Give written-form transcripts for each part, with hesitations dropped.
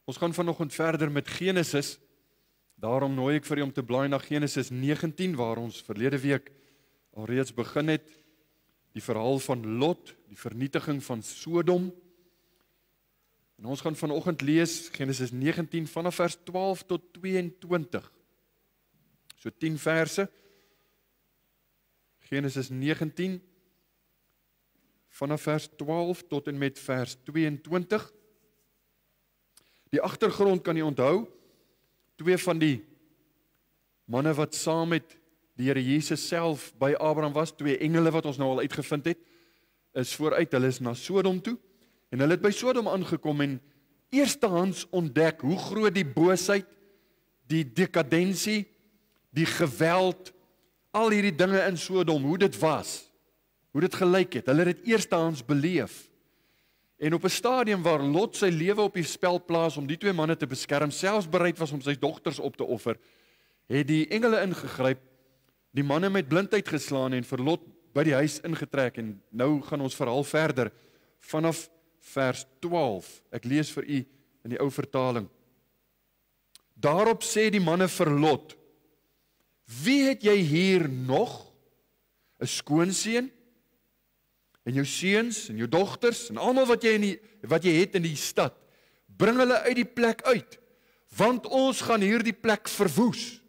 Ons gaan vanoggend verder met Genesis. Daarom nooi ek vir u om te blaai na Genesis 19, waar ons verlede week alreeds begin het. Die verhaal van Lot, die vernietiging van Sodom. En ons gaan vanoggend lees Genesis 19 vanaf vers 12 tot 22. So 10 verse. Genesis 19 vanaf vers 12 tot en met vers 22. Die agtergrond kan jy onthou. 2 van die manne wat saam met die Here Jesus self by Abraham was, 2 engele wat ons nou al uitgevind het, is vooruit, hulle is na Sodom toe, en hulle het by Sodom aangekom en eerstehands ontdek hoe groot die boosheid, die dekadensie, die geweld, al hierdie dinge in Sodom, hoe dit was, hoe dit gelyk het. Hulle het dit eerstehands beleef. En op 'n stadium waar Lot sy lewe op die spel plaas om die 2 manne te beskerm, selfs bereid was om sy dogters op te offer, het die engele ingegryp, die manne met blindheid geslaan en vir Lot by die huis ingetrek. En nou gaan ons verhaal verder vanaf vers 12. Ek lees vir u in die ou vertaling. Daarop sê die manne vir Lot: Wie het jy hier nog? 'n skoonseun? En jou seuns en jou dogters en almal wat jy het in die stad, bring hulle uit die plek uit, want ons gaan hierdie plek verwoes,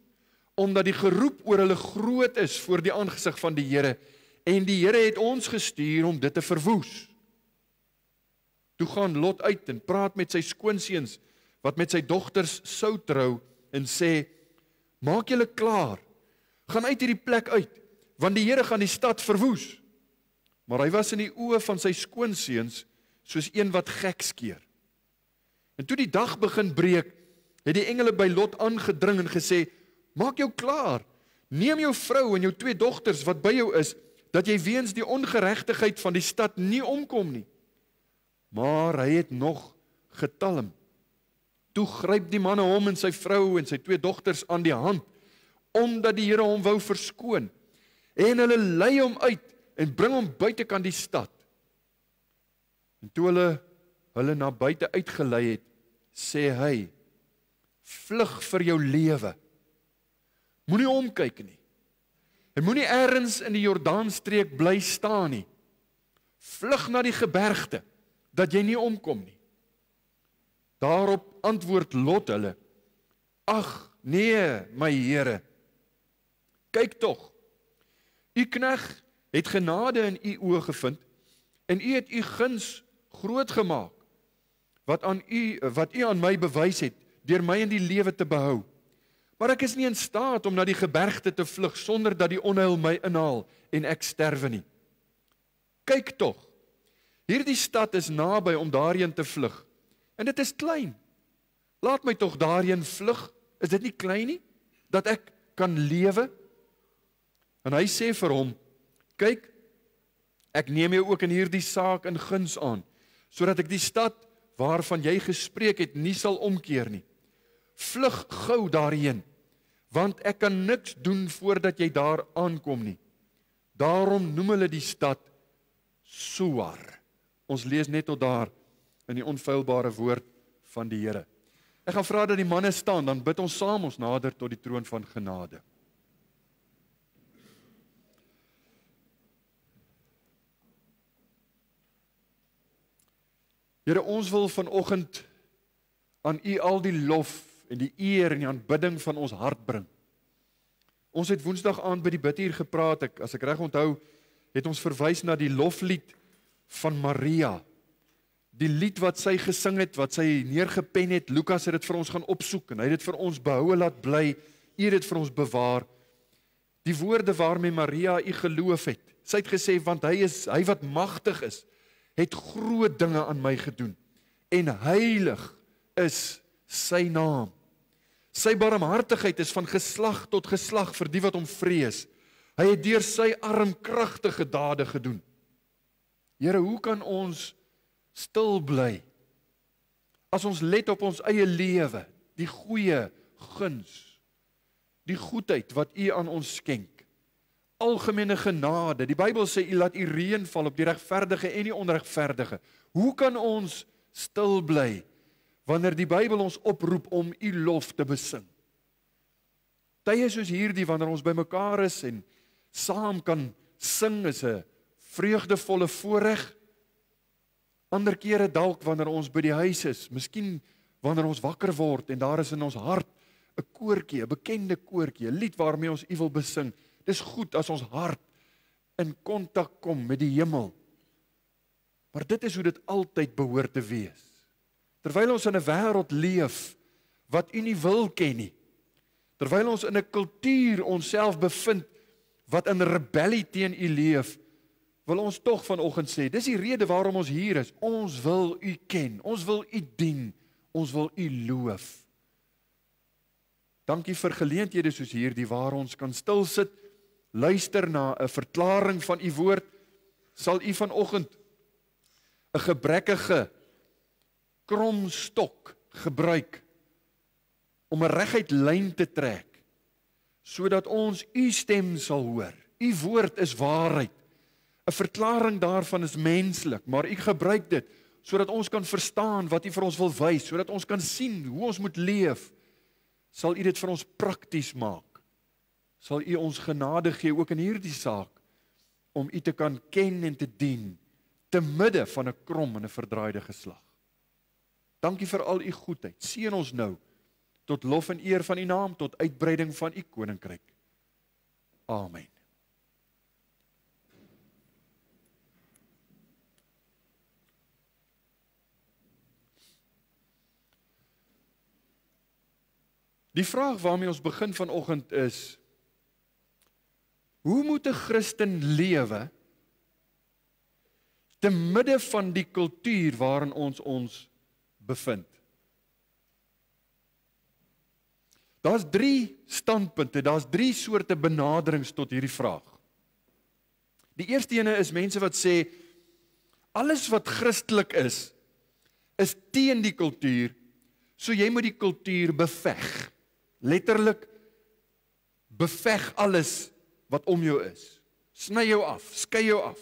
omdat die geroep oor hulle groot is voor die aangesig van die Here, en die Here het ons gestuur om dit te verwoes. Toe gaan Lot uit en praat met sy skoonseuns, wat met sy dogters sou trou, en sê: Maak julle klaar, gaan uit hierdie plek uit, want die Here gaan die stad verwoes. Maar hy was in die oë van sy skoonseuns soos een wat gek skeer. En toe die dag begin breek, het die engele by Lot aangedring en gesê: Maak jou klaar, neem jou vrou en jou 2 dogters wat by jou is, dat jy weens die ongeregtigheid van die stad nie omkom nie. Maar hy het nog getalm. Toe gryp die manne hom en sy vrou en sy 2 dogters aan die hand, omdat die Here hom wou verskoon. En hulle lei hom uit en bring hom buitekant die stad. En toe hulle na buite uitgelei het, sê hy: Vlug vir jou lewe. Moenie omkyk nie. En moenie ergens in die Jordaanstreek bly staan nie. Vlug na die gebergte, dat jy nie omkom nie. Daarop antwoord Lot hulle: Ag, nee, my Here. Kyk tog, u knegt het genade in u oë gevind, en u het u guns groot gemaak, wat u aan my bewys het, deur my in die lewe te behou. Maar ek is nie in staat om na die gebergte te vlug, sonder dat die onheil my inhaal, en ek sterwe nie. Kyk tog, hierdie stad is naby om daarheen te vlug, en dit is klein. Laat my tog daarheen vlug, is dit nie klein nie, dat ek kan lewe? En hy sê vir hom: Kyk, ek neem jou ook in hierdie saak in guns aan, sodat ek die stad waarvan jy gespreek het nie sal omkeer nie. Vlug gou daarheen, want ek kan niks doen voordat jy daar aankom nie. Daarom noem hulle die stad Soar. Ons lees net tot daar in die onfeilbare woord van die Here. Ek gaan vra dat die manne staan, dan bid ons saam, ons nader tot die troon van genade. Here, ons wil vanoggend aan u al die lof en die eer en die aanbidding van ons hart bring. Ons het Woensdag aand by die bidhuur gepraat, as ek reg onthou, het ons verwys na die loflied van Maria. Die lied wat sy gesing het, wat sy neergepen het, Lukas het dit vir ons gaan opsoek, en hy het dit vir ons behoue laat bly, u het dit vir ons bewaar. Die woorde waarmee Maria u geloof het, sy het gesê, want hy wat magtig is, het groot dinge aan my gedoen, en heilig is sy naam. Sy barmhartigheid is van geslag tot geslag vir die wat hom vrees. Hy het deur sy arm kragtige dade gedoen. Here, hoe kan ons stil bly as ons let op ons eie lewe, die goeie guns, die goedheid wat u aan ons skenk, algemene genade. Die Bybel sê u laat u reën val op die regverdige en die onregverdige. Hoe kan ons stil bly wanneer die Bybel ons oproep om U lof te besing. Tye soos hierdie, wanneer ons bymekaar is en saam kan sing, is 'n vreugdevolle voorreg. Ander kere dalk wanneer ons by die huis is, miskien wanneer ons wakker word en daar is in ons hart 'n koortjie, 'n bekende koortjie, 'n lied waarmee ons U wil besing. Dis goed as ons hart in kontak kom met die hemel. Maar dit is hoe dit altyd behoort te wees. Terwyl ons in 'n wêreld leef wat U nie wil ken nie, terwyl ons in 'n kultuur onsself bevind wat in rebellie teen U leef, wil ons tog vanoggend sê, dis die rede waarom ons hier is. Ons wil U ken, ons wil U dien, ons wil U loof. Dankie vir geleenthede soos hierdie waar ons kan stil sit, luister na 'n verklaring van U woord. Sal U vanoggend 'n gebrekkige kromstok gebruik om 'n reguit lyn te trek, sodat ons U stem sal hoor. U woord is waarheid. 'n Verklaring daarvan is menslik, maar U gebruik dit sodat ons kan verstaan wat U vir ons wil wys, sodat ons kan sien hoe ons moet leef. Sal U dit vir ons prakties maak? Sal U ons genade gee ook in hierdie saak om U te kan ken en te dien te midde van 'n krom en 'n verdraaide geslag. Dankie vir al U goedheid. Seën ons nou tot lof en eer van U naam, tot uitbreiding van U koninkryk. Amen. Die vraag waarmee ons begin vanoggend is: hoe moet 'n Christen lewe te midde van die kultuur waarin ons bevind? Daar's 3 standpunte, daar's 3 soorte benaderings tot hierdie vraag. Die eerste ene is mense wat sê, alles wat Christelik is teen die kultuur, so jy moet die kultuur beveg. Letterlik, beveg alles wat om jou is. Sny jou af, skei jou af.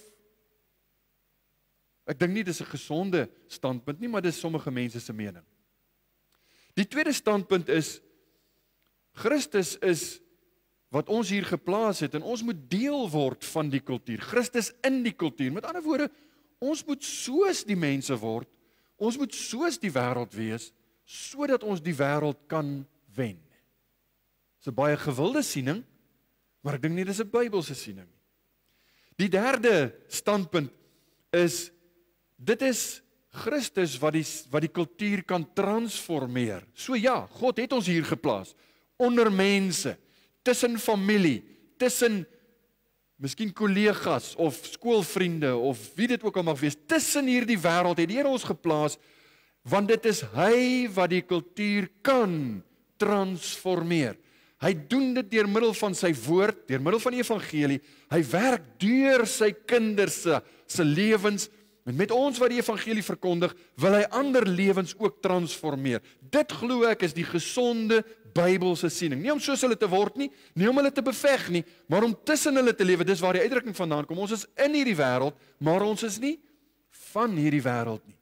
Ek dink nie dis 'n gesonde standpunt nie, maar dis sommige mense se mening. Die tweede standpunt is, Christus is wat ons hier geplaas het en ons moet deel word van die kultuur. Christus in die kultuur. Met ander woorde, ons moet soos die mense word, ons moet soos die wêreld wees, sodat ons die wêreld kan wen. Dis 'n baie gewilde siening, maar ek dink nie dis 'n Bybelse siening nie. Die derde standpunt is, dit is Christus wat die kultuur kan transformeer. So ja, God het ons hier geplaas, onder mense, tussen familie, tussen miskien kollegas of skoolvriende of wie dit ook al mag wees, tussen hierdie wêreld het die Here ons geplaas, want dit is hy wat die kultuur kan transformeer. Hy doen dit deur middel van sy woord, deur middel van die evangelie. Hy werk deur sy kinders se lewens, en met ons wat die evangelie verkondig, wil hy ander lewens ook transformeer. Dit glo ek is die gesonde Bybelse siening. Nie om soos hulle te word nie, nie om hulle te beveg nie, maar om tussen hulle te lewe. Dis waar die uitdrukking vandaan kom. Ons is in hierdie wêreld, maar ons is nie van hierdie wêreld nie.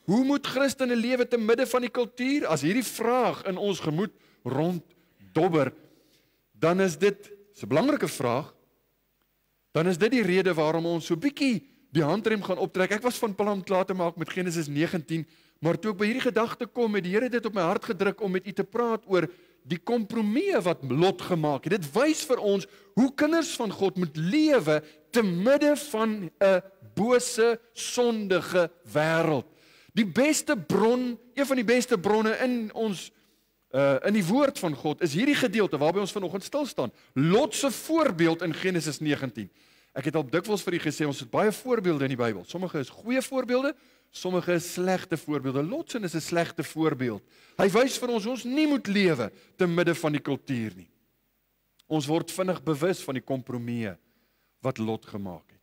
Hoe moet Christene lewe te midde van die kultuur? As hierdie vraag in ons gemoed ronddobber, dan is dit 'n belangrike vraag. Dan is dit die rede waarom ons so bietjie die handrem gaan optrek. Ek was van plan klaar te maak met Genesis 19, maar toe ek by hierdie gedagte kom, het die Here dit op my hart gedruk om met u te praat oor die kompromie wat Lot gemaak het. Dit wys vir ons hoe kinders van God moet lewe te midde van 'n bose, sondige wêreld. Die beste bron, een van die beste bronne in ons in die woord van God is hierdie gedeelte waarby ons vanoggend stil staan. Lot se voorbeeld in Genesis 19. Ek het al dikwels vir u gesê, ons het baie voorbeelde in die Bybel. Sommige is goeie voorbeelde, sommige is slegte voorbeelde. Lot se is 'n slegte voorbeeld. Hy wys vir ons nie moet lewe te midde van die kultuur nie. Ons word vinnig bewus van die kompromieë wat Lot gemaak het.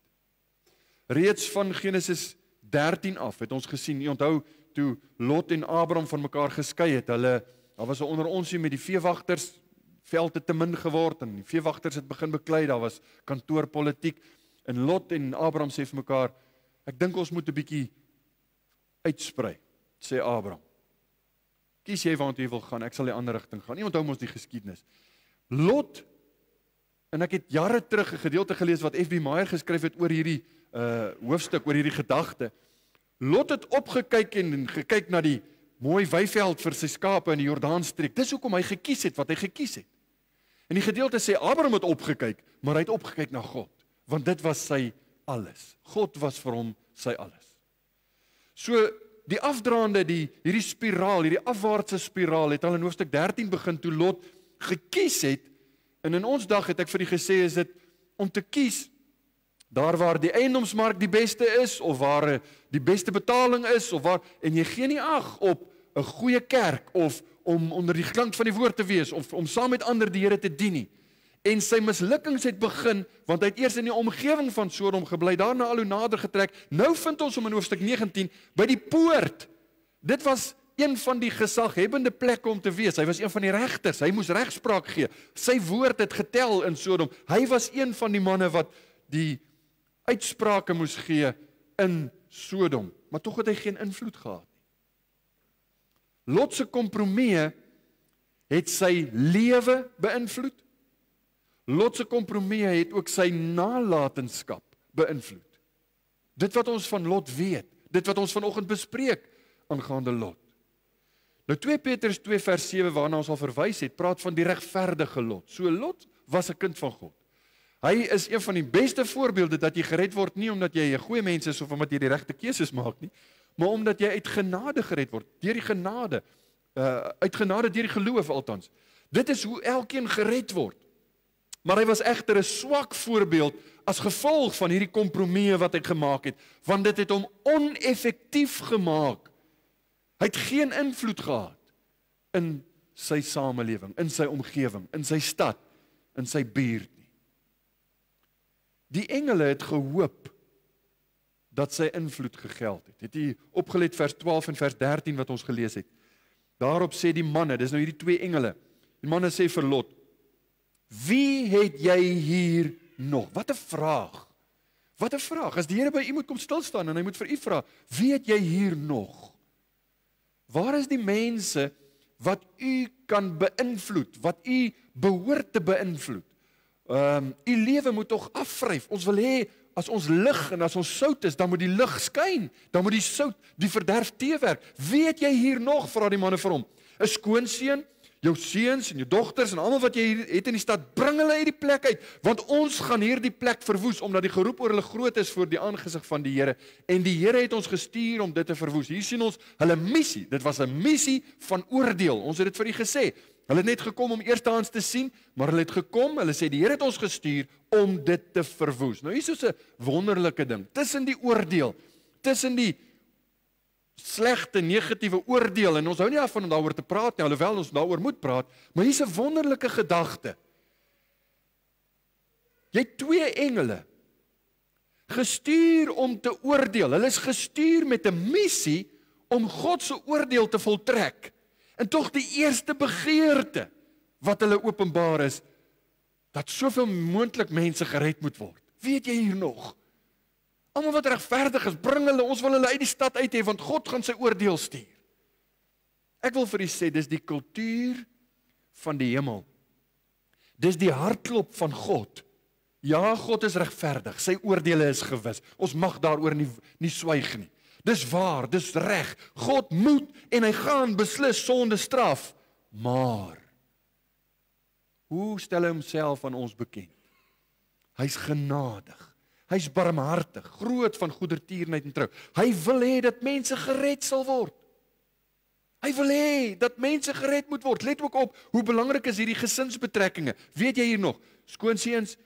Reeds van Genesis 13 af het ons gesien, u onthou toe Lot en Abraham van mekaar geskei het, daar was 'n onderonsie met die veewagters, veld het te min geword en die veewagters het begin beklei, daar was kantoorpolitiek en Lot en Abraham sê vir mekaar, ek dink ons moet 'n bietjie uitsprei, sê Abraham. Kies jy waartoe jy wil gaan, ek sal die ander rigting gaan. Nie onthou ons die geskiedenis. Lot, en ek het jare terug 'n gedeelte gelees wat F.B. Meyer geskryf het oor hierdie hoofstuk, oor hierdie gedagte. Lot het opgekyk en gekyk na die mooi weiveld vir sy skape in die Jordaanstreek. Dis hoekom hy gekies het wat hy gekies het. En die gedeelte sê Abraham het opgekyk, maar hy het opgekyk na God, want dit was sy alles. God was vir hom sy alles. So die afdraande, hierdie spiraal, hierdie afwaartse spiraal het al in hoofstuk 13 begin toe Lot gekies het. En in ons dag het ek vir u gesê is dit om te kies daar waar die eiendomsmark die beste is of waar die beste betaling is of waar en jy gee nie ag op 'n goeie kerk of om onder die klank van die woord te wees of om saam met ander die Here te dien nie. En sy mislukkings het begin want hy het eers in die omgewing van Sodom gebly, daarna al hoe nader getrek. Nou vind ons hom in hoofstuk 19 by die poort. Dit was een van die gesaghebbende plekke om te wees. Hy was een van die regters. Hy moes regspraak gee. Sy woord het getel in Sodom. Hy was een van die manne wat die uitsprake moes gee in Sodom. Maar tog het hy geen invloed gehad nie. Lot se kompromie het sy lewe beïnvloed. Lot se kompromie het ook sy nalatenskap beïnvloed. Dit wat ons van Lot weet, dit wat ons vanoggend bespreek aangaande Lot. Nou 2 Petrus 2 vers 7 waarna ons al verwys het, praat van die regverdige Lot. So Lot was 'n kind van God. Hy is een van die beste voorbeelde dat jy gered word nie omdat jy 'n goeie mens is of omdat jy die regte keuses maak nie, maar omdat jy uit genade gered word, deur die genade, uit genade deur die geloof althans. Dit is hoe elkeen gered word. Maar hy was egter 'n swak voorbeeld as gevolg van hierdie kompromie wat hy gemaak het, want dit het hom oneffektief gemaak. Hy het geen invloed gehad in sy samelewing, in sy omgewing, in sy stad, in sy buurt nie. Die engele het gehoop dat sy invloed gegeld het. Het jy opgelet vers 12 en vers 13 wat ons gelees het? Daarop sê die manne, dis nou hierdie 2 engele. Die manne sê vir Lot: "Wie het jy hier nog?" Wat 'n vraag. Wat 'n vraag. As die Here by u moet kom stil staan en hy moet vir u vra, "Wie het jy hier nog?" Waar is die mense wat u kan beïnvloed, wat u behoort te beïnvloed? U lewe moet tog afvryf. Ons wil hê as ons lig en as ons sout is, dan moet die lig skyn. Dan moet die sout die verderf teewerk. Wie het jy hier nog? Vra die manne vir hom. 'n Skoonseun, jou seuns en jou dogters en almal wat jy hier het in die stad, bring hulle uit die plek uit, want ons gaan hierdie plek verwoes, omdat die geroep oor hulle groot is voor die aangesig van die Here, en die Here het ons gestuur om dit te verwoes. Hier sien ons hulle missie, dit was 'n missie van oordeel, ons het dit vir u gesê. Hulle het net gekom om eerstehands te sien, maar hulle het gekom, hulle sê die Here het ons gestuur om dit te verwoes. Nou hier is so 'n wonderlike ding, tussen die oordeel, tussen die slegte, negatiewe oordeel, en ons hou nie af van om daaroor te praat nie, alhoewel ons daaroor moet praat, maar hier is 'n wonderlike gedagte. Jy het 2 engele gestuur om te oordeel. Hulle is gestuur met 'n missie om God se oordeel te voltrek. En tog die eerste begeerte wat hulle openbaar is, dat soveel moontlik mense gered moet word. Weet jy hier nog? Almal wat regverdig is, bring hulle, ons wil hulle uit die stad uit hê, want God gaan sy oordeel stuur. Ek wil vir u sê, dis die kultuur van die hemel. Dis die hartklop van God. Ja, God is regverdig, sy oordeele is gewis. Ons mag daaroor nie swyg nie. Dis waar, dis reg. God moet en hy gaan beslis sonde straf. Maar hoe stel hy homself aan ons bekend? Hy's genadig. Hy's barmhartig, groot van goedertierenheid en trou. Hy wil hê dat mense gered sal word. Hy wil hê dat mense gered moet word. Let ook op, hoe belangrik is hierdie gesinsbetrekkinge. Weet jy hier nog, skoonseuns,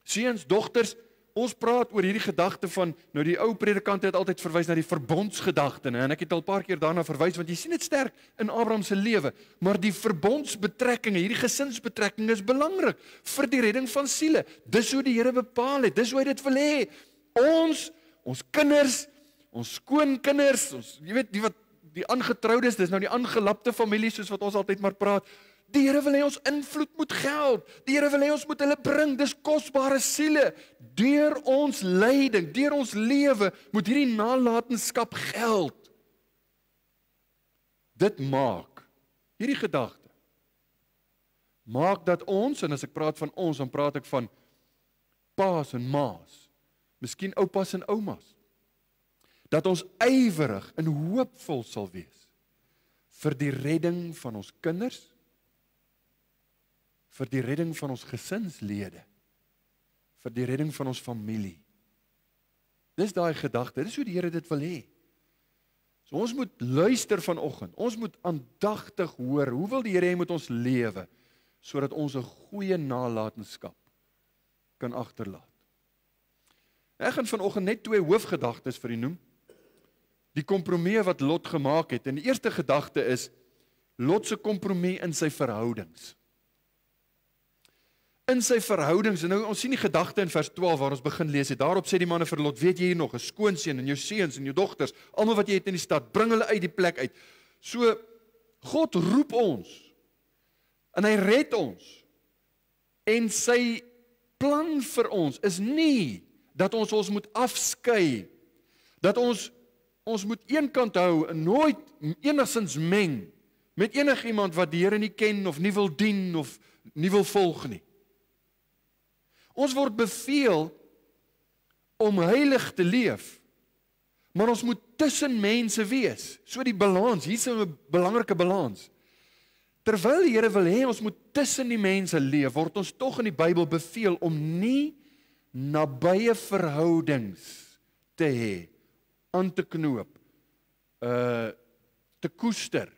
seuns, dogters, ons praat oor hierdie gedagte van, nou die ou predikante het altyd verwys na die verbondsgedagte, en ek het al 'n paar keer daarna verwys, want jy sien dit sterk in Abraham se lewe, maar die verbondsbetrekkinge, hierdie gesinsbetrekkinge is belangrik vir die redding van siele. Dis hoe die Here bepaal het, dis hoe hy dit wil hê. Ons kinders, ons skoonkinders, ons, jy weet, die aangetroudes, dis nou die aangelapte familie, soos wat ons altyd maar praat. Die Here wil hê ons invloed moet geld. Die Here wil hê ons moet hulle bring. Dis kosbare siele. Deur ons lyding, deur ons lewe moet hierdie nalatenskap geld. Dit maak, hierdie gedagte, maak dat ons, en as ek praat van ons, dan praat ek van paas en maas, miskien oupas en oumas, dat ons ywerig en hoopvol sal wees vir die redding van ons kinders, vir die redding van ons gesinslede, vir die redding van ons familie. Dis daai gedagte, dis hoe die Here dit wil hê. So ons moet luister vanoggend, ons moet aandagtig hoor, hoe wil die Here hê moet ons lewe, sodat ons 'n goeie nalatenskap kan agterlaat. Ek gaan vanoggend net 2 hoofgedagtes vir u noem, die kompromie wat Lot gemaak het, en die eerste gedagte is, Lot se kompromie in sy verhoudings. In sy verhoudings, en nou ons sien die gedagte in vers 12 waar ons begin lees het, daarop sê die manne vir Lot, weet jy hier nog, 'n skoonseun en jou seuns en jou dogters, almal wat jy het in die stad, bring hulle uit die plek uit. So, God roep ons, en hy red ons, en sy plan vir ons is nie, dat ons moet afskei, dat ons moet eenkant hou, en nooit enigstens meng, met enigiemand wat die Here nie ken, of nie wil dien, of nie wil volg nie. Ons word beveel om heilig te leef, maar ons moet tussen mense wees. So die balans, hier is 'n belangrike balans. Terwyl die Here wil hê ons moet tussen die mense leef, word ons tog in die Bybel beveel om nie nabye verhoudings te hê, aan te knoop, te koester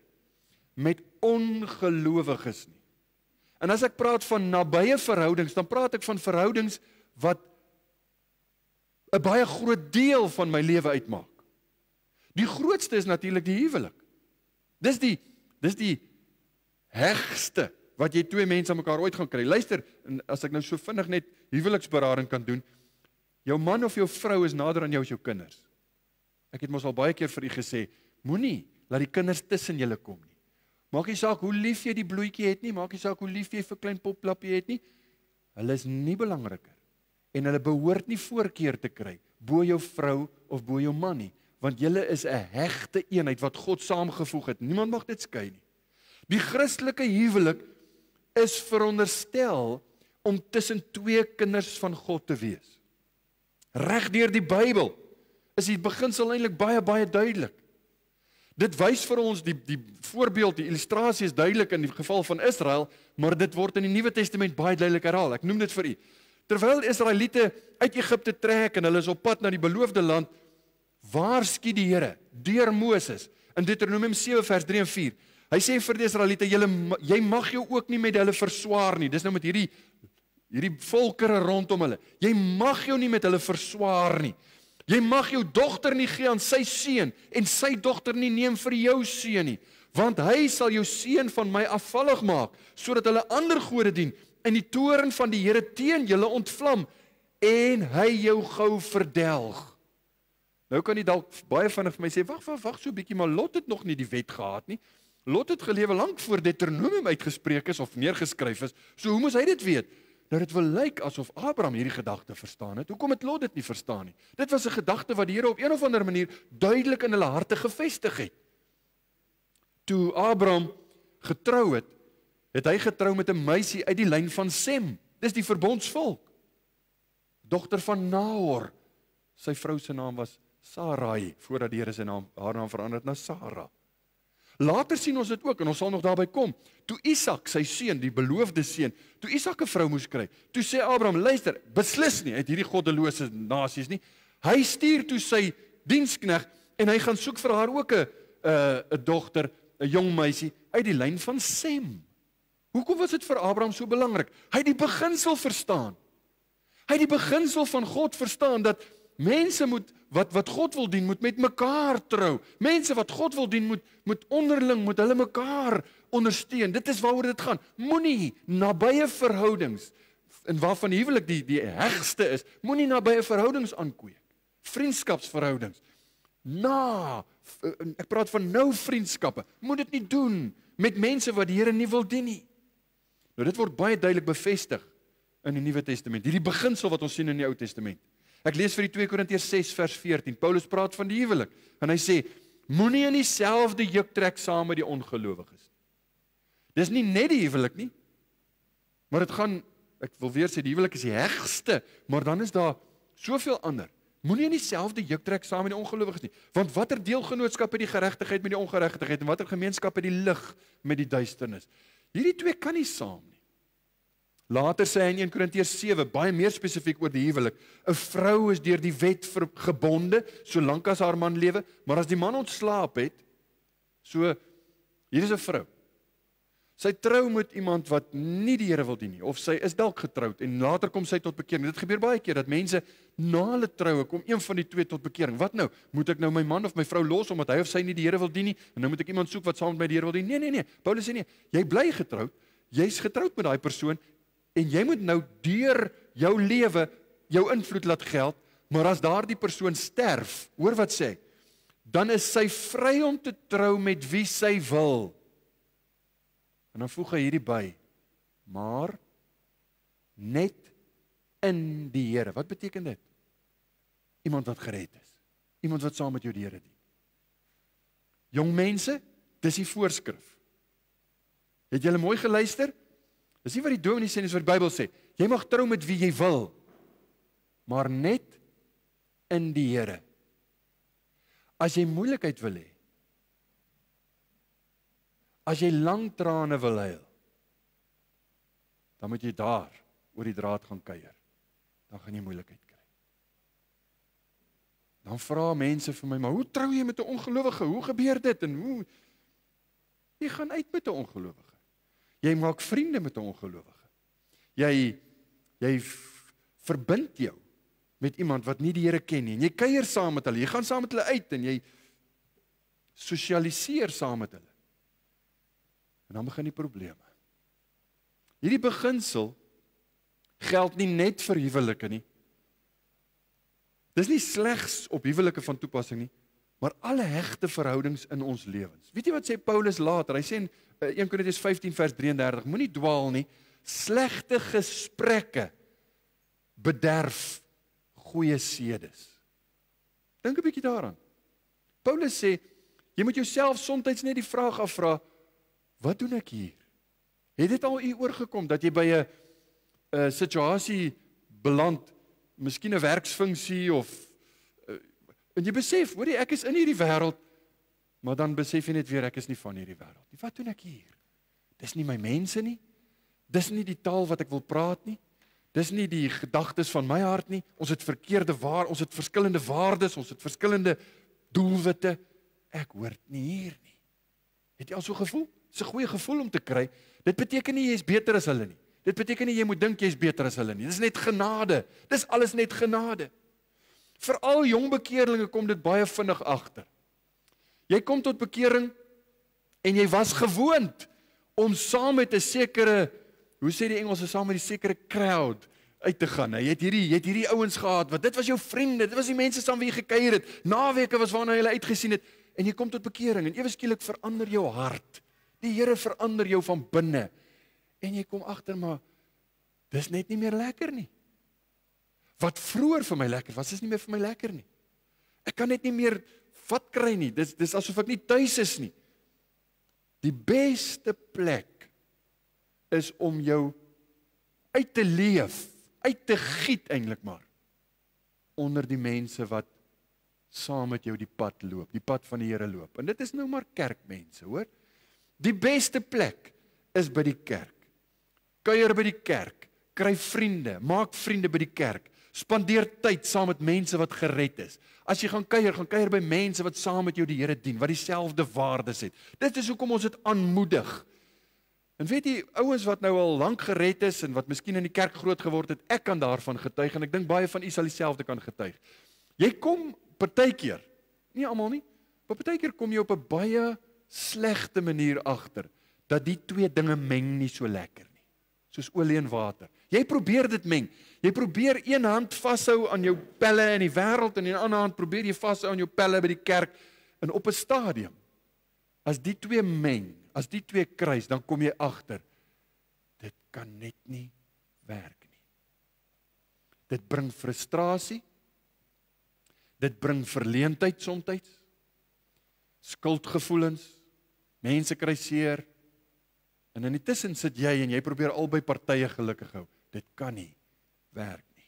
met ongelowiges nie. En as ek praat van nabye verhoudings, dan praat ek van verhoudings wat 'n baie groot deel van my lewe uitmaak. Die grootste is natuurlik die huwelik. Dis die hegste wat jy 2 mense aan mekaar ooit gaan kry. Luister, as ek nou so vinnig net huweliksberading kan doen, jou man of jou vrou is nader aan jou as jou kinders. Ek het mos al baie keer vir u gesê, moenie laat die kinders tussen julle kom nie. Maak nie saak hoe lief jy die bloetjie het nie, maak nie saak hoe lief jy vir klein poplappie het nie, hulle is nie belangriker, en hulle behoort nie voorkeur te kry, bo jou vrou of bo jou man nie, want julle is 'n hegte eenheid wat God saamgevoeg het, niemand mag dit skei nie. Die Christelike huwelik is veronderstel om tussen 2 kinders van God te wees. Reg deur die Bybel is die beginsel eintlik baie duidelik. Dit wys vir ons, die voorbeeld, die illustrasie is duidelik in die geval van Israel, maar dit word in die Nuwe Testament baie duidelik herhaal. Ek noem dit vir u. Terwyl Israeliete uit Egipte trek en hulle is op pad na die beloofde land, waarsku die Here deur Moses in Deuteronomium 7 vers 3 en 4. Hy sê vir die Israeliete, jy mag jou ook nie met hulle verswaar nie. Dis nou met hierdie volkere rondom hulle. Jy mag jou nie met hulle verswaar nie. Jy mag jou dogter nie gee aan sy seun en sy dogter nie neem vir jou seun nie, want hy sal jou seun van my afvallig maak, sodat hulle ander gode dien en die toorn van die Here teen julle ontvlam en hy jou gou verdelg. Nou kan jy dalk baie vinnig vir my sê, wag so 'n bietjie, maar Lot het nog nie die wet gehad nie. Lot het gelewe lank voor Deuteronomium uitgespreek is of neergeskryf is, so hoe moes hy dit weet? Nou dit wil lyk asof Abraham hierdie gedagte verstaan het. Hoekom het Lot dit nie verstaan nie? Dit was 'n gedagte wat die Here op een of ander manier duidelik in hulle harte gevestig het. Toe Abraham getrou het, het hy getrou met 'n meisie uit die lyn van Sem. Dis die verbondsvolk. Dogter van Nahor. Sy vrou se naam was Sarai, voordat die Here haar naam verander het na Sara. Later sien ons dit ook, en ons sal nog daarby kom. Toe Isak, sy seun, die beloofde seun, toe Isak 'n vrou moes kry, toe sê Abraham, luister, beslis nie uit hierdie goddelose nasies nie. Hy stuur toe sy dienskneg en hy gaan soek vir haar ook 'n dogter, 'n jong meisie uit die lyn van Sem. Hoekom was dit vir Abraham so belangrik? Hy het die beginsel verstaan. Hy het die beginsel van God verstaan dat mense wat God wil dien, moet met mekaar trou. Mense wat God wil dien, moet onderling, moet hulle mekaar ondersteun. Dit is waaroor dit gaan. Moenie nabye verhoudings, en waarvan die huwelik die hegste is, moenie nabye verhoudings aankweek. Vriendskapsverhoudings. Ek praat van nou vriendskappe. Moet dit nie doen met mense wat die Here nie wil dien nie. Nou dit word baie duidelik bevestig in die Nuwe Testament. Hierdie beginsel wat ons sien in die Ou Testament. Ek lees vir die 2 Korintiërs 6 vers 14. Paulus praat van die huwelik en hy sê: moenie in dieselfde juk trek saam met die ongelowiges. Dis nie net die huwelik nie, maar dit gaan, ek wil weer sê, die huwelik is die hegste, maar dan is daar soveel ander. Moenie in dieselfde juk trek saam met die ongelowiges nie, want watter deelgenootskap het die geregtigheid met die ongeregtigheid, en watter gemeenskap het die lig met die duisternis? Hierdie twee kan nie saam nie. Later sê hy in 1 Korintiërs 7, baie meer spesifiek oor die huwelik, 'n vrou is deur die wet gebonde, solank as haar man lewe, maar as die man ontslaap het, so, hier is 'n vrou, sy trou met iemand wat nie die Here wil dien nie, of sy is dalk getroud, en later kom sy tot bekering. Dit gebeur baie keer, dat mense na hulle troue, kom een van die twee tot bekering. Wat nou? Moet ek nou my man of my vrou los, omdat hy of sy nie die Here wil dien nie, en nou moet ek iemand soek wat saam met my die Here wil dien? Nee, Paulus sê nie, jy bly getroud, jy's getroud met daai persoon, en jy moet nou deur jou lewe, jou invloed laat geld, maar as daardie persoon sterf, hoor wat sê hy, dan is sy vry om te trou met wie sy wil. En dan voeg hy hierdie by, maar net in die Here. Wat beteken dit? Iemand wat gered is. Iemand wat saam met jou die Here dien. Jong mense, dis die voorskrif. Het julle mooi geluister? Dis nie wat die dominee sê, dis wat die Bybel sê. Jy mag trou met wie jy wil, maar net in die Here. As jy moeilikheid wil hê, as jy lang trane wil huil, dan moet jy daar oor die draad gaan kuier. Dan gaan jy moeilikheid kry. Dan vra mense vir my, maar hoe trou jy met 'n ongelowige? Hoe gebeur dit? En hoe? Jy gaan uit met 'n ongelowige. Jy maak vriende met 'n ongelowige. Jy verbind jou met iemand wat nie die Here ken nie. En jy kuier saam met hulle. Jy gaan saam met hulle uit en jy sosialiseer saam met hulle. En dan begin die probleme. Hierdie beginsel geld nie net vir huwelike nie. Dis nie slegs op huwelike van toepassing nie, maar alle hegte verhoudings in ons lewens. Weet jy wat sê Paulus later? Hy sê in 1 Korintiërs 15 vers 33, moenie dwaal nie, slegte gesprekke bederf goeie sedes. Dink 'n bietjie daaraan. Paulus sê, jy moet jouself soms net die vraag afvra, wat doen ek hier? Het dit al oorgekom, dat jy by 'n situasie beland, miskien 'n werksfunksie, of en jy besef, hoor jy, ek is in hierdie wêreld, maar dan besef jy net weer, ek is nie van hierdie wêreld nie. Wat doen ek hier? Dis nie my mense nie, dis nie die taal wat ek wil praat nie, dis nie die gedagtes van my hart nie, ons het ons het verskillende waardes, ons het verskillende doelwitte, ek hoort nie hier nie. Het jy al so gevoel? Dis 'n goeie gevoel om te kry. Dit beteken nie jy is beter as hulle nie. Dit beteken nie jy moet dink jy is beter as hulle nie. Dis net genade. Dis alles net genade. Veral jong bekeerlinge kom dit baie vinnig agter. Jy kom tot bekering en jy was gewoond om saam met 'n sekere, hoe sê die Engelse, saam met 'n sekere crowd uit te gaan. Jy het hierdie ouens gehad, want dit was jou vriende, dit was die mense saam wie jy gekuier het. Naweke was waarna jy hulle uitgesien het en jy kom tot bekering en ewe skielik verander jou hart. Die Here verander jou van binne. En jy kom agter, maar dis net nie meer lekker nie. Wat vroeër vir my lekker was, is nie meer vir my lekker nie. Ek kan net nie meer vat kry nie. Dis asof ek nie tuis is nie. Die beste plek is om jou uit te leef, uit te giet eintlik maar, onder die mense wat saam met jou die pad loop, die pad van die Here loop. En dit is nou maar kerkmense, hoor. Die beste plek is by die kerk. Kuier by die kerk, kry vriende, maak vriende by die kerk, spandeer tyd saam met mense wat gered is. As jy gaan kuier by mense wat saam met jou die Here dien, wat dieselfde waardes het. Dit is hoekom ons dit aanmoedig. En weet jy, ouens wat nou al lank gered is en wat miskien in die kerk groot geword het, ek kan daarvan getuig en ek dink baie van u sal dieselfde kan getuig. Jy kom partykeer, nie almal nie, maar partykeer kom jy op 'n baie slegte manier agter dat die twee dinge meng nie so lekker nie. Soos olie en water. Jy probeer dit meng. Jy probeer een hand vashou aan jou pelle in die wêreld en in die ander hand probeer jy vashou aan jou pelle by die kerk. En op 'n stadium, as die twee meng, as die twee kruis, dan kom jy agter, dit kan net nie werk nie. Dit bring frustrasie, dit bring verleentheid soms. skuldgevoelens, mense kry seer, en in die tussen sit jy en jy probeer albei partye gelukkig hou. Dit kan nie werk nie.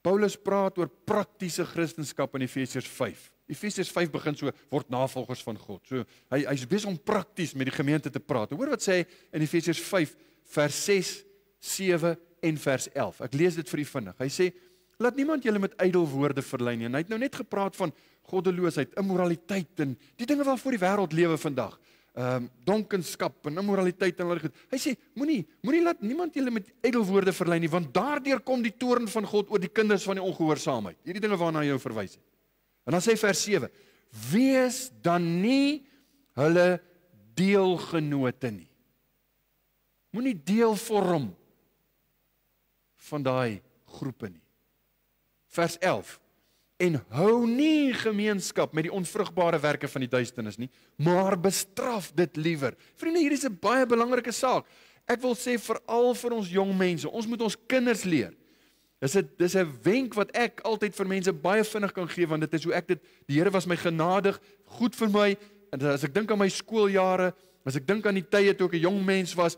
Paulus praat oor praktiese Christendom in Efesiërs 5. Efesiërs 5 begin so, word navolgers van God. So, hy's besig om prakties met die gemeente te praat. Hoor wat sê hy in Efesiërs 5, vers 6, 7 en vers 11. Ek lees dit vir u vinnig. Hy sê, laat niemand julle met ydel woorde verlei nie. En hy het nou net gepraat van goddeloosheid, immoraliteit en die dinge waarvoor die wêreld lewe vandag. Donkenskap en immoraliteit en al die goed. Hy sê, moenie laat niemand julle met ydelwoorde verlei nie, want daardeur kom die toorn van God oor die kinders van die ongehoorsaamheid. Hierdie dinge waarna hy jou verwys het. En dan sê vers 7, wees dan nie hulle deelgenote nie. Moenie deel vorm van daai groepe nie. Vers 11, en hou nie gemeenskap met die onvrugbare werke van die duisternis nie, maar bestraf dit liewer. Vriende, hier is 'n baie belangrike saak. Ek wil sê veral vir ons jong mense, ons moet ons kinders leer. Dis 'n wenk wat ek altyd vir mense baie vinnig kan gee, want dit is hoe ek dit, die Here was my genadig, goed vir my, en as ek dink aan my skooljare, as ek dink aan die tye toe ek 'n jong mens was,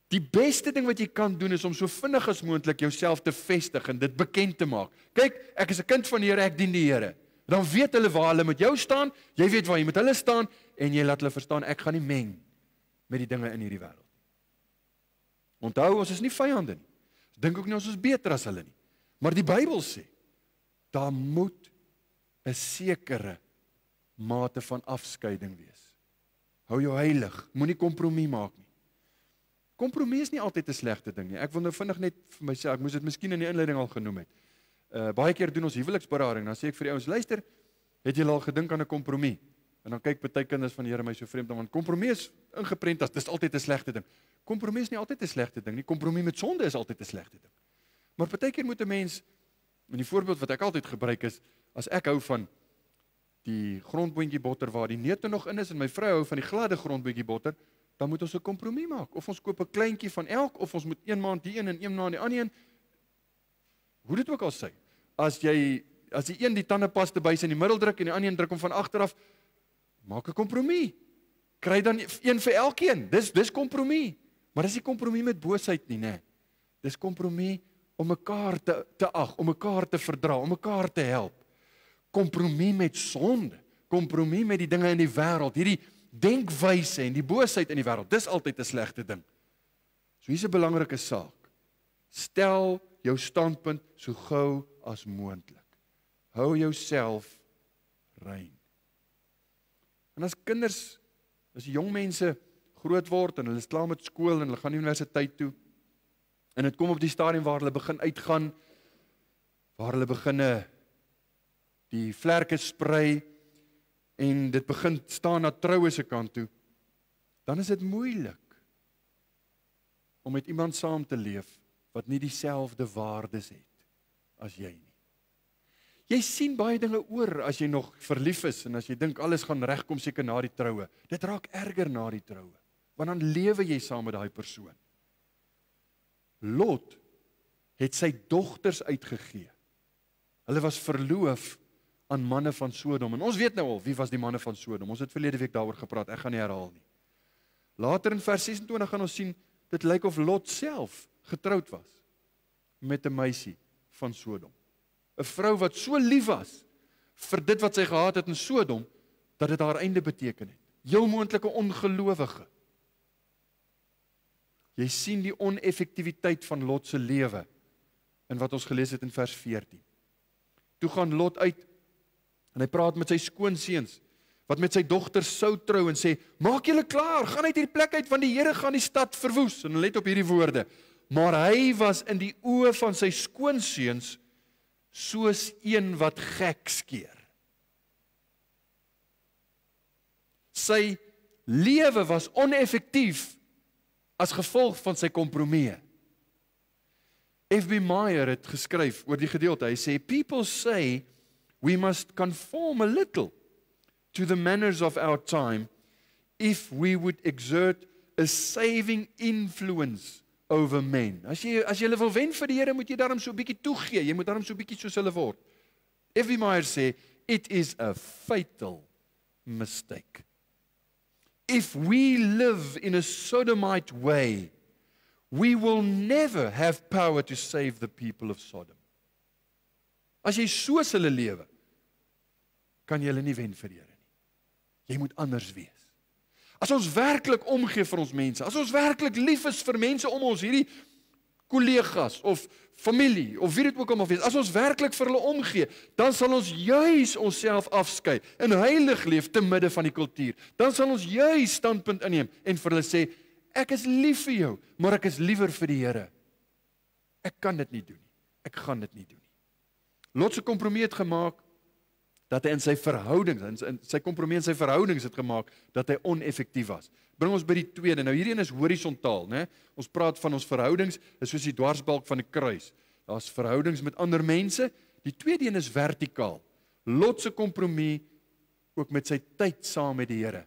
die beste ding wat jy kan doen is om so vinnig as moontlik jouself te vestig en dit bekend te maak. Kyk, ek is 'n kind van die Here, ek dien die Here. Dan weet hulle waar hulle met jou staan, jy weet waar jy met hulle staan, en jy laat hulle verstaan, ek gaan nie meng met die dinge in hierdie wêreld. Onthou, ons is nie vyande nie. Dink ook nie ons is beter as hulle nie. Maar die Bybel sê, daar moet 'n sekere mate van afskeiding wees. Hou jou heilig, moenie kompromie maak nie. Kompromie is nie altyd 'n slegte ding nie. Ek wil nou vinnig net vir myself, ek moes dit miskien in die inleiding al genoem het. Baie keer doen ons huweliksberading, dan sê ek vir die ouens, luister, het julle al gedink aan 'n kompromie? En dan kyk party kinders van die Here my so vreemd, want kompromie is ingeprent as dis altyd 'n slegte ding. Kompromie is nie altyd 'n slegte ding nie. Kompromie met sonde is altyd 'n slegte ding. Maar party keer moet 'n mens, en die voorbeeld wat ek altyd gebruik is, as ek hou van die grondboontjie botter waar die neute nog in is en my vrou hou van die gladde grondboontjie botter, dan moet ons 'n kompromie maak. Of ons koop 'n kleintjie van elk, of ons moet een maand die een en een maand die ander een. Hoe dit ook al sê. As die een die tandepasta bys in die middel druk en die ander een druk hom van agteraf, maak 'n kompromie. Kry dan een vir elkeen. Dis kompromie. Maar dis nie kompromie met boosheid nie, né? Dis kompromie om mekaar te ag, om mekaar te verdra, om mekaar te help. Kompromie met sonde, kompromie met die dinge in die wêreld, hierdie denkwyse en die boosheid in die wêreld, dis altyd 'n slegte ding. So hier's 'n belangrike saak. Stel jou standpunt so gou as moontlik. Hou jouself rein. En as kinders, as jong mense groot word en hulle is klaar met skool en hulle gaan universiteit toe, en dit kom op die stadium waar hulle begin uitgaan, waar hulle begin die vlerke sprei, en dit begin staan na troue se kant toe, dan is dit moeilik om met iemand saam te leef wat nie dieselfde waardes het as jy nie. Jy sien baie dinge oor as jy nog verlief is en as jy dink alles gaan regkom seker na die troue. Dit raak erger na die troue, want dan lewe jy saam met daai persoon. Lot het sy dogters uitgegee. Hulle was verloof aan manne van Sodom. En ons weet nou al wie was die manne van Sodom. Ons het verlede week daaroor gepraat. Ek gaan nie herhaal nie. Later in vers 26 gaan ons sien, dit lyk of Lot self getroud was met 'n meisie van Sodom. 'n Vrou wat so lief was vir dit wat sy gehad het in Sodom, dat dit haar einde beteken het. Heel moontlike ongelowige. Jy sien die oneffektiwiteit van Lot se lewe in wat ons gelees het in vers 14. Toe gaan Lot uit en hy praat met sy skoonseuns wat met sy dogters sou trou en sê, maak julle klaar, gaan uit hierdie plek uit, want die Here gaan die stad verwoes. En let op hierdie woorde. Maar hy was in die oë van sy skoonseuns soos een wat gek skeer. Sy lewe was oneffektief as gevolg van sy kompromieë. F.B. Meyer het geskryf oor die gedeelte. Hy sê, people say we must conform a little to the manners of our time if we would exert a saving influence over men. As jy wil wen vir die Here, moet jy daarom so 'n bietjie toegee. Jy moet daarom so 'n bietjie soos hulle word. F.B. Meyer sê, it is a fatal mistake. If we live in a sodomite way, we will never have power to save the people of Sodom. As jy soos hulle lewe, kan jy hulle nie wen vir die Here nie. Jy moet anders wees. As ons werklik omgee vir ons mense, as ons werklik lief is vir mense om ons, hierdie kollegas of familie, of wie dit ook al mag wees, as ons werklik vir hulle omgee, dan sal ons juis onsself afskei en heilig leef te midde van die kultuur. Dan sal ons juis standpunt inneem en vir hulle sê, ek is lief vir jou, maar ek is liewer vir die Here. Ek kan dit nie doen nie. Ek gaan dit nie doen nie. Lot se kompromie het gemaak dat hy in sy verhoudings, sy kompromie in sy verhoudings het gemaak dat hy oneffektief was. Bring ons by die tweede. Nou hierdie een is horisontaal, né? Ons praat van ons verhoudings, is soos die dwarsbalk van 'n kruis. Daar's verhoudings met ander mense. Die tweede een is vertikaal. Lot se kompromie ook met sy tyd saam met die Here.